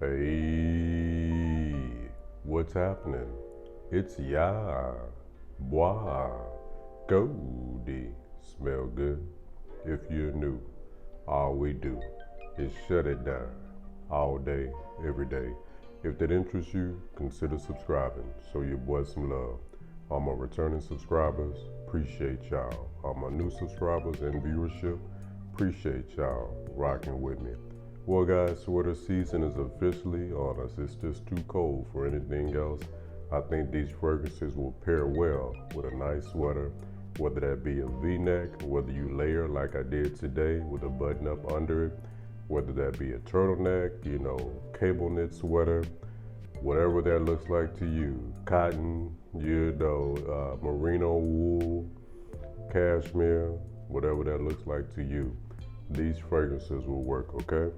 Hey, what's happening? It's ya, boy, Goldie. Smell good? If you're new, all we do is shut it down all day, every day. If that interests you, consider subscribing. Show your boy some love. All my returning subscribers, appreciate y'all. All my new subscribers and viewership, appreciate y'all rocking with me. Well, guys, sweater season is officially on us. It's just too cold for anything else. I think these fragrances will pair well with a nice sweater, whether that be a V-neck, whether you layer like I did today with a button up under it, whether that be a turtleneck, cable knit sweater, whatever that looks like to you. Cotton, merino wool, cashmere, whatever that looks like to you. These fragrances will work, okay?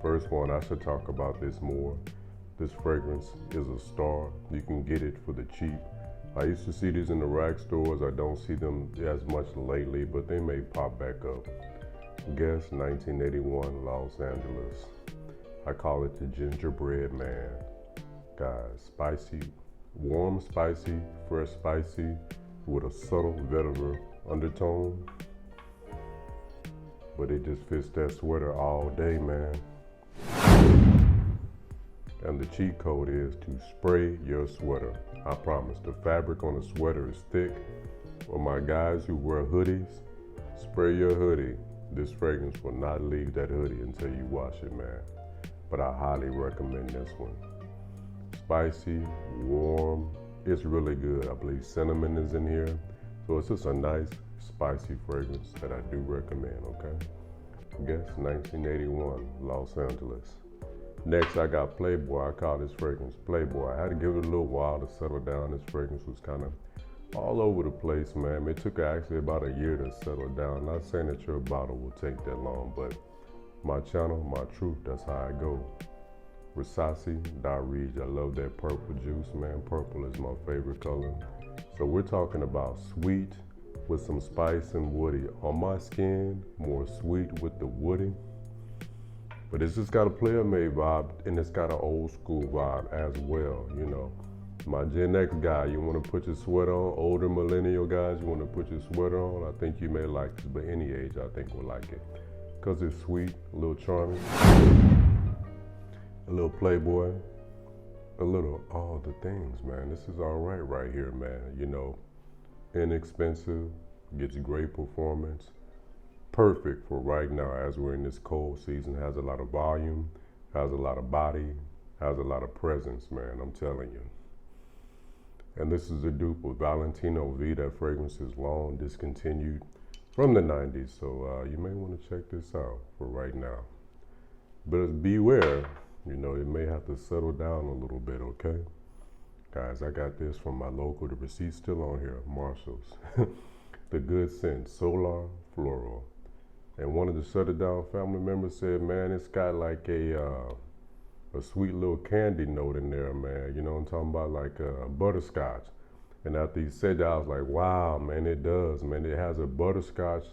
First one, I should talk about this more. This fragrance is a star. You can get it for the cheap. I used to see these in the rack stores. I don't see them as much lately, but they may pop back up. Guess 1981 Los Angeles. I call it the gingerbread man. Guys, spicy, warm spicy, fresh spicy, with a subtle vetiver undertone. But it just fits that sweater all day, man. And the cheat code is to spray your sweater. I promise, the fabric on the sweater is thick. For my guys who wear hoodies, spray your hoodie. This fragrance will not leave that hoodie until you wash it, man. But I highly recommend this one. Spicy, warm, it's really good. I believe cinnamon is in here. So it's just a nice, spicy fragrance that I do recommend, okay? Guess 1981, Los Angeles. Next, I got Playboy. I call this fragrance Playboy. I had to give it a little while to settle down. This fragrance was kind of all over the place, man. It took actually about a year to settle down. Not saying that your bottle will take that long, but my channel, my truth, that's how I go. Rasasi Daarej. I love that purple juice, man. Purple is my favorite color. So we're talking about sweet with some spice and woody. On my skin, more sweet with the woody. But it's just got a player-made vibe, and it's got an old school vibe as well, My Gen X guy, you want to put your sweater on. Older millennial guys, you want to put your sweater on. I think you may like this, but any age I think will like it. Because it's sweet, a little charming, a little Playboy, a little all the things, man. This is all right here, man. Inexpensive, gets great performance. Perfect for right now as we're in this cold season. Has a lot of volume, has a lot of body, has a lot of presence, man, I'm telling you. And this is a dupe of Valentino V. That fragrance is long discontinued from the 90s, so you may want to check this out for right now. But beware, it may have to settle down a little bit, okay? Guys, I got this from my local, the receipt's still on here, Marshall's. The Good Scent, Solar Floral. And one of the Shut It Down family members said, man, it's got like a sweet little candy note in there, man. You know what I'm talking about? Like butterscotch. And after he said that, I was like, wow, man, it does, man. It has a butterscotch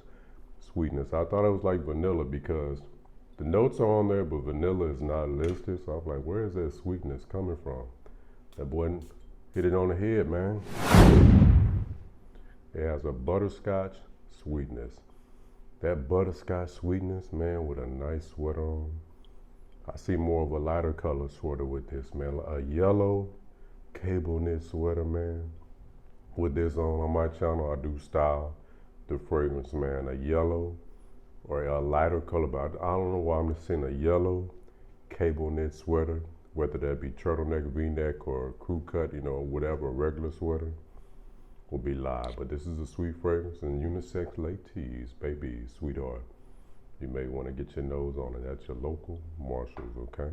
sweetness. I thought it was like vanilla because the notes are on there, but vanilla is not listed. So I was like, where is that sweetness coming from? That boy hit it on the head, man. It has a butterscotch sweetness. That butterscotch sweetness, man, with a nice sweater on. I see more of a lighter color sweater with this, man. A yellow cable knit sweater, man. With this on my channel, I do style the fragrance, man. A yellow or a lighter color, but I don't know why I'm just saying a yellow cable knit sweater, whether that be turtleneck, V-neck, or crew cut, whatever, a regular sweater will be live. But this is a sweet fragrance and unisex ladies, baby, sweetheart. You may want to get your nose on it at your local Marshalls, okay?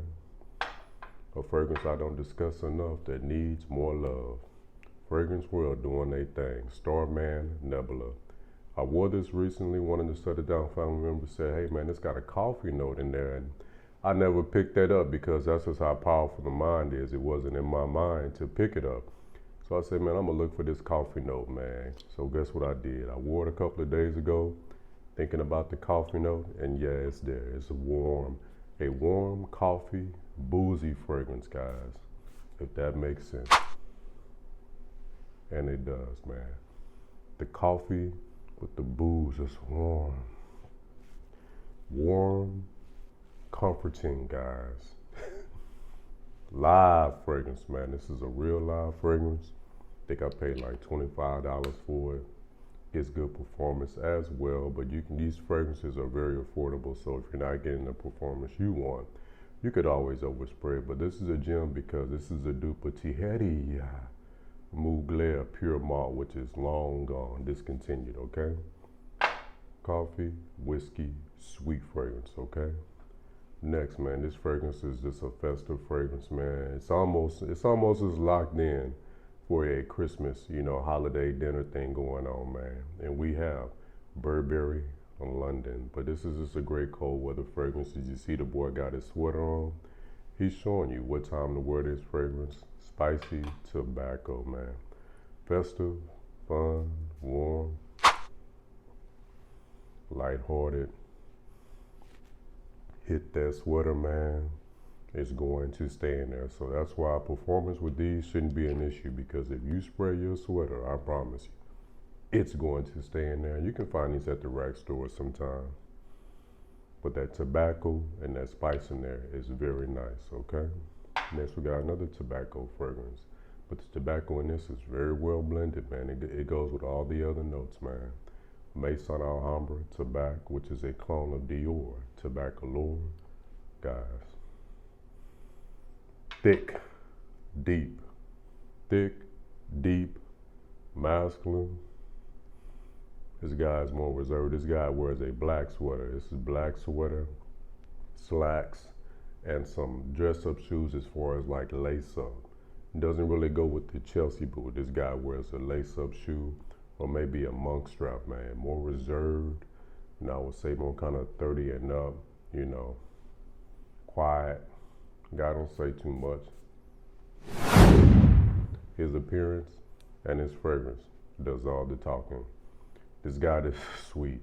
A fragrance I don't discuss enough that needs more love. Fragrance World doing their thing. Starman Nebula. I wore this recently. One of the Shut It Down family members said, hey man, it's got a coffee note in there. And I never picked that up because that's just how powerful the mind is. It wasn't in my mind to pick it up. So I said, man, I'm gonna look for this coffee note, man. So guess what I did? I wore it a couple of days ago, thinking about the coffee note, and yeah, it's there. It's warm, A warm, coffee, boozy fragrance, guys, if that makes sense. And it does, man. The coffee with the booze is warm. Warm, comforting, guys. Live fragrance, man. This is a real live fragrance. I think I paid like $25 for it. It's good performance as well, but these fragrances are very affordable, so if you're not getting the performance you want, you could always overspray. But this is a gem because this is a Dupatieri Mugler Pure Malt, which is long gone, discontinued, okay? Coffee, whiskey, sweet fragrance, okay? Next, man, this fragrance is just a festive fragrance, man. It's almost as locked in for a Christmas, holiday dinner thing going on, man. And we have Burberry London, but this is just a great cold weather fragrance. As you see, the boy got his sweater on. He's showing you what time to wear this fragrance. Spicy tobacco, man. Festive, fun, warm, lighthearted. Hit that sweater, man. It's going to stay in there. So that's why performance with these shouldn't be an issue, because if you spray your sweater, I promise you, it's going to stay in there. You can find these at the rack store sometimes. But that tobacco and that spice in there is very nice, okay? Next, we got another tobacco fragrance. But the tobacco in this is very well blended, man. It goes with all the other notes, man. Maison Alhambra Tabac, which is a clone of Dior Tobacco Lord. Guys, thick, deep, masculine. This guy is more reserved. This guy wears a black sweater. This is black sweater, slacks, and some dress-up shoes as far as like lace-up. Doesn't really go with the Chelsea boot. This guy wears a lace-up shoe or maybe a monk strap, man. More reserved, I would say more kind of 30 and up, quiet. Guy don't say too much. His appearance and his fragrance does all the talking. This guy is sweet.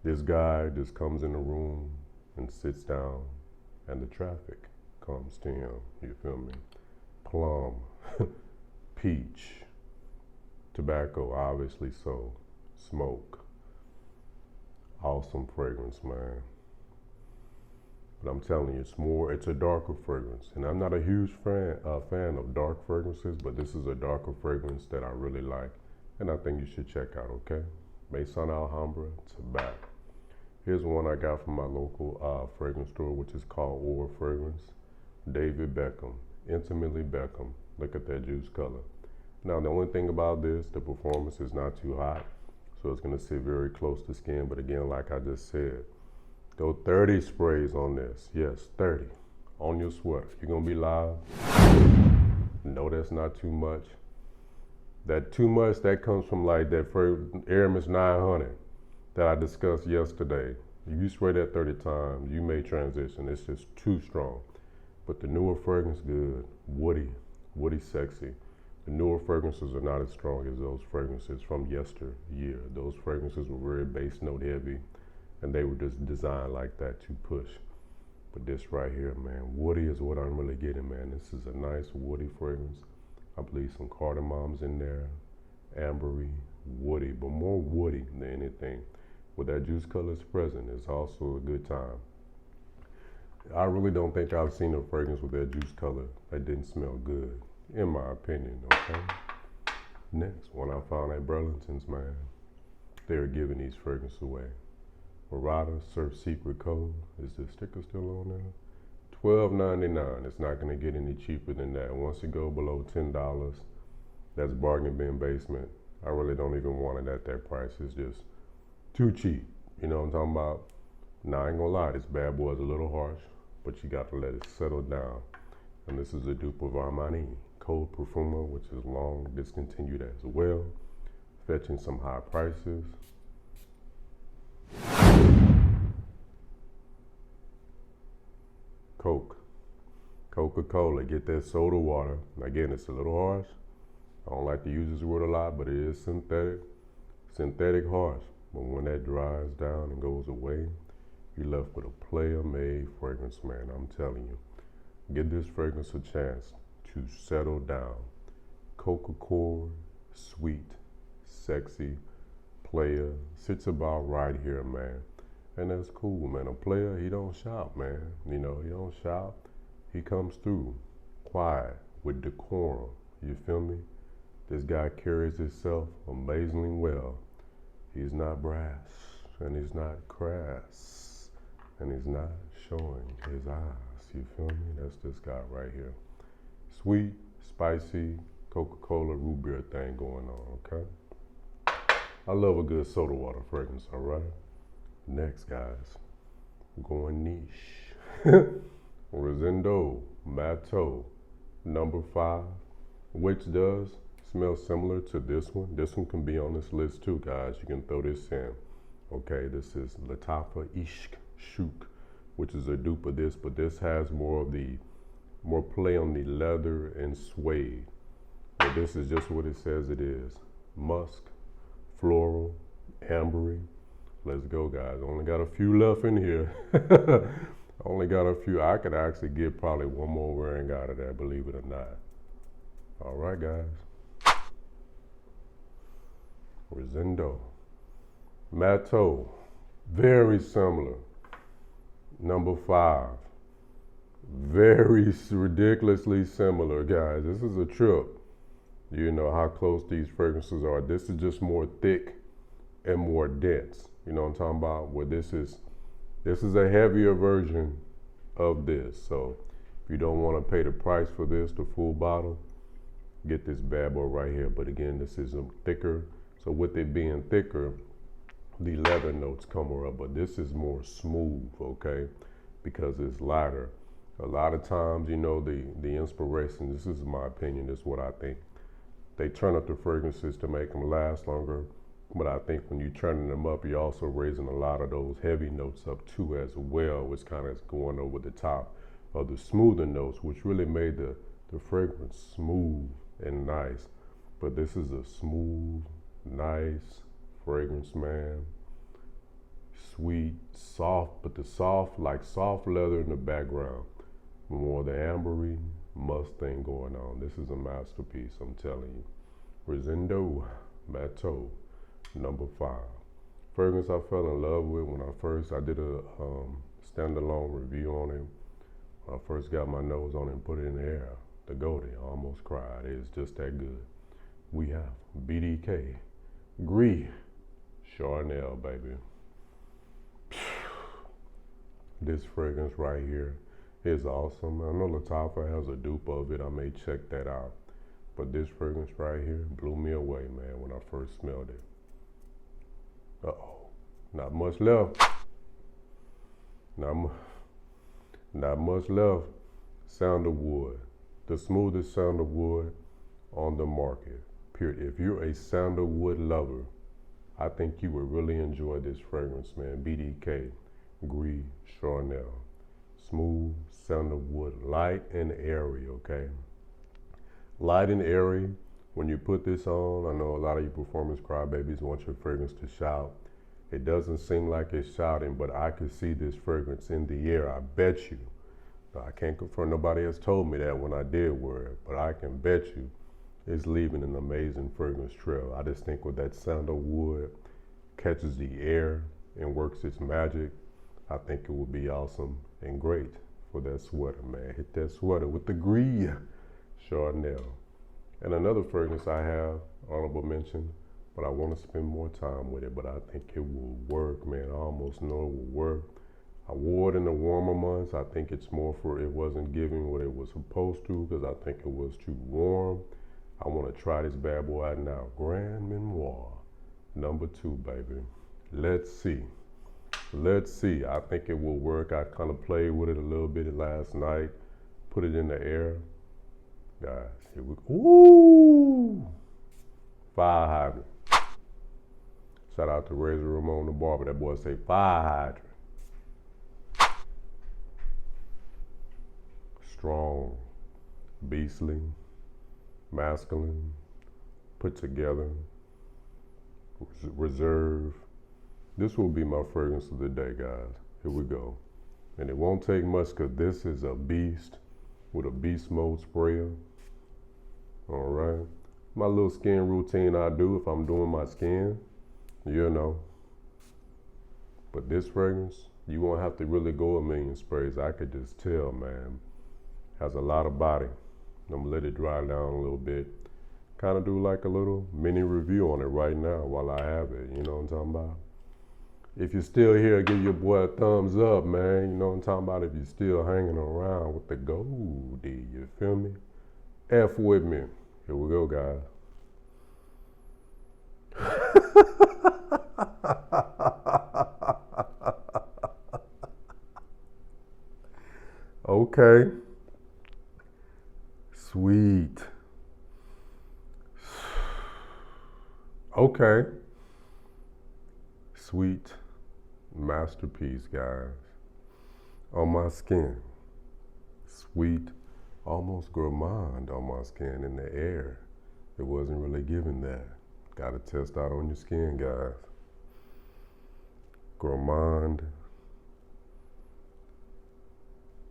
This guy just comes in the room and sits down, and the traffic comes to him. You feel me? Plum, peach, tobacco, obviously so, smoke. Awesome fragrance, man. But I'm telling you, it's a darker fragrance. And I'm not a huge fan of dark fragrances, but this is a darker fragrance that I really like. And I think you should check out, okay? Maison Alhambra Tabac. Here's one I got from my local fragrance store, which is called Or Fragrance. David Beckham, Intimately Beckham. Look at that juice color. Now, the only thing about this, the performance is not too hot, so it's gonna sit very close to skin. But again, like I just said, go 30 sprays on this. Yes, 30 on your sweater. You're gonna be live. No, that's not too much. That too much, that comes from like that Aramis 900 that I discussed yesterday. If you spray that 30 times, you may transition. It's just too strong. But the newer fragrance, good, woody, sexy. The newer fragrances are not as strong as those fragrances from yesteryear. Those fragrances were very base note heavy, and they were just designed like that to push. But this right here, man, woody is what I'm really getting, man. This is a nice woody fragrance. I believe some cardamoms in there, ambery, woody, but more woody than anything. With that juice color is present, it's also a good time. I really don't think I've seen a fragrance with that juice color that didn't smell good, in my opinion, okay? Next, when I found at Burlington's, man, they were giving these fragrances away. Mirada Surf Secret Code, is the sticker still on there? $12.99. It's not going to get any cheaper than that. Once it go below $10, that's bargain bin basement. I really don't even want it at that price. It's just too cheap. You know what I'm talking about? Now, I ain't gonna lie, this bad boy is a little harsh, but you got to let it settle down. And this is a dupe of Armani Cold Profumo, which is long discontinued as well, fetching some high prices. Coca-Cola, get that soda water. Again, it's a little harsh. I don't like to use this word a lot, but it is synthetic harsh. But when that dries down and goes away, you left with a player-made fragrance, man. I'm telling you. Give this fragrance a chance to settle down. Coca-Cola, sweet, sexy, player, sits about right here, man. And that's cool, man. A player, he don't shout, man. You know, he don't shout. He comes through quiet, with decorum. You feel me? This guy carries himself amazingly well. He's not brash, and he's not crass, and he's not showing his eyes. You feel me? That's this guy right here. Sweet, spicy, Coca-Cola root beer thing going on, okay? I love a good soda water fragrance, all right? Next, guys, going niche. Rosendo Mateu No. 5, which does smell similar to this one. This one can be on this list too, guys. You can throw this in. Okay, this is Latafa Ishq Shuk, which is a dupe of this, but this has more play on the leather and suede. But this is just what it says it is. Musk, floral, ambery. Let's go, guys. Only got a few left in here. Only got a few. I could actually get probably one more wearing out of that, believe it or not. All right, guys. Rosendo Mateu, very similar. No. 5, very ridiculously similar, guys. This is a trip. You know how close these fragrances are. This is just more thick and more dense. You know what I'm talking about? Where this is a heavier version of this. So if you don't want to pay the price for this, the full bottle, get this bad boy right here. But again, this is a thicker. So with it being thicker, the leather notes come up, but this is more smooth, okay? Because it's lighter. A lot of times, you know, the inspiration, this is my opinion, this is what I think. They turn up the fragrances to make them last longer. But I think when you're turning them up, you're also raising a lot of those heavy notes up too as well, which kind of is going over the top of the smoother notes, which really made the fragrance smooth and nice. But this is a smooth, nice fragrance, man. Sweet, soft, but the soft, like soft leather in the background. More the ambery, musk thing going on. This is a masterpiece, I'm telling you. Rosendo Mateu No. 5. Fragrance I fell in love with when I did a standalone review on it. When I first got my nose on it and put it in the air. The Goldie, I almost cried. It's just that good. We have BDK Gris Charnel, baby. This fragrance right here is awesome. I know Latafa has a dupe of it. I may check that out. But this fragrance right here blew me away, man, when I first smelled it. Uh-oh. Not much left. Not much left. Sandalwood. The smoothest sandalwood on the market. Period. If you're a sandalwood lover, I think you would really enjoy this fragrance, man. BDK Gris Charnel. Smooth sandalwood, light and airy, okay? Light and airy. When you put this on, I know a lot of you performance crybabies want your fragrance to shout. It doesn't seem like it's shouting, but I could see this fragrance in the air. I bet you. I can't confirm, nobody has told me that when I did wear it, but I can bet you it's leaving an amazing fragrance trail. I just think with that sandalwood catches the air and works its magic, I think it would be awesome and great for that sweater, man. Hit that sweater with the Gris Charnel. And another fragrance I have, honorable mention, but I want to spend more time with it, but I think it will work, man. I almost know it will work. I wore it in the warmer months. I think it's more for it wasn't giving what it was supposed to because I think it was too warm. I want to try this bad boy out now. Grand Memoir, No. 2, baby. Let's see. Let's see. I think it will work. I kind of played with it a little bit last night. Put it in the air. Guys, here we go. Ooh! Fire hydrant. Shout out to Ramon the barber. That boy say fire hydrant. Strong, beastly, masculine, put together, reserve. This will be my fragrance of the day, guys. Here we go. And it won't take much because this is a beast with a beast mode sprayer. All right. My little skin routine I do if I'm doing my skin, you know. But this fragrance, you won't have to really go a million sprays. I could just tell, man. Has a lot of body. I'm gonna let it dry down a little bit. Kind of do like a little mini review on it right now while I have it. You know what I'm talking about? If you're still here, give your boy a thumbs up, man. You know what I'm talking about? If you're still hanging around with the Goldie, you feel me? F with me. Here we go, guys. Okay. Sweet. Okay. Sweet masterpiece, guys. On my skin. Sweet, almost gourmand on my skin in the air. It wasn't really giving that. Gotta test out on your skin, guys. Gourmand.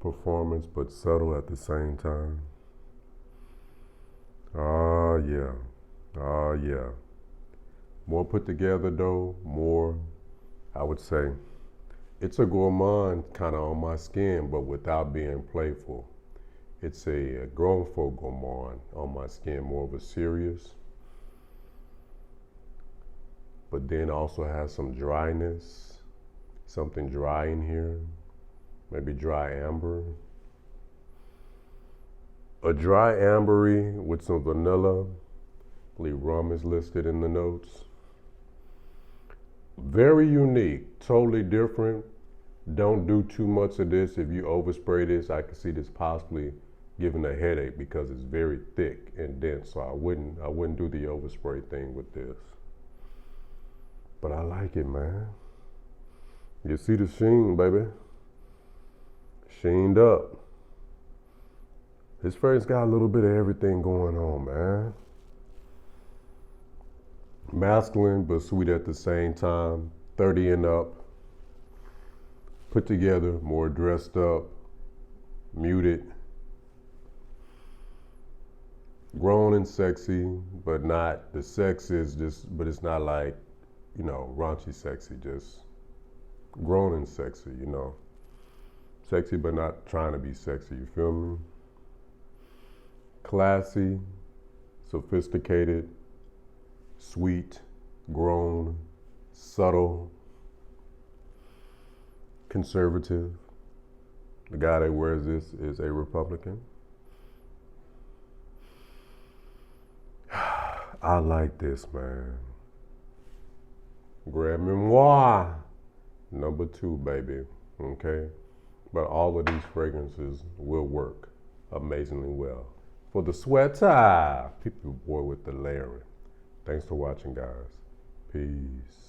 Performance, but subtle at the same time. Ah, yeah. Ah, yeah. More put together though, more, I would say, it's a gourmand kind of on my skin, but without being playful. It's a grown folk gourmand on my skin, more of a serious, but then also has some dryness, something dry in here, maybe dry amber. A dry ambery with some vanilla. I believe rum is listed in the notes. Very unique, totally different. Don't do too much of this. If you overspray this, I could see this possibly giving a headache because it's very thick and dense. So I wouldn't do the overspray thing with this. But I like it, man. You see the sheen, baby. Sheened up. This fragrance got a little bit of everything going on, man. Masculine, but sweet at the same time. 30 and up. Put together, more dressed up, muted. Grown and sexy, but not, the sex is just, but it's not like, you know, raunchy sexy, just grown and sexy, you know. Sexy, but not trying to be sexy, you feel me? Classy, sophisticated, sweet, grown, subtle, conservative. The guy that wears this is a Republican. I like this, man. Grab Memoir, #2, baby, okay? But all of these fragrances will work amazingly well. For the sweater, people boy with the layering. Thanks for watching, guys. Peace.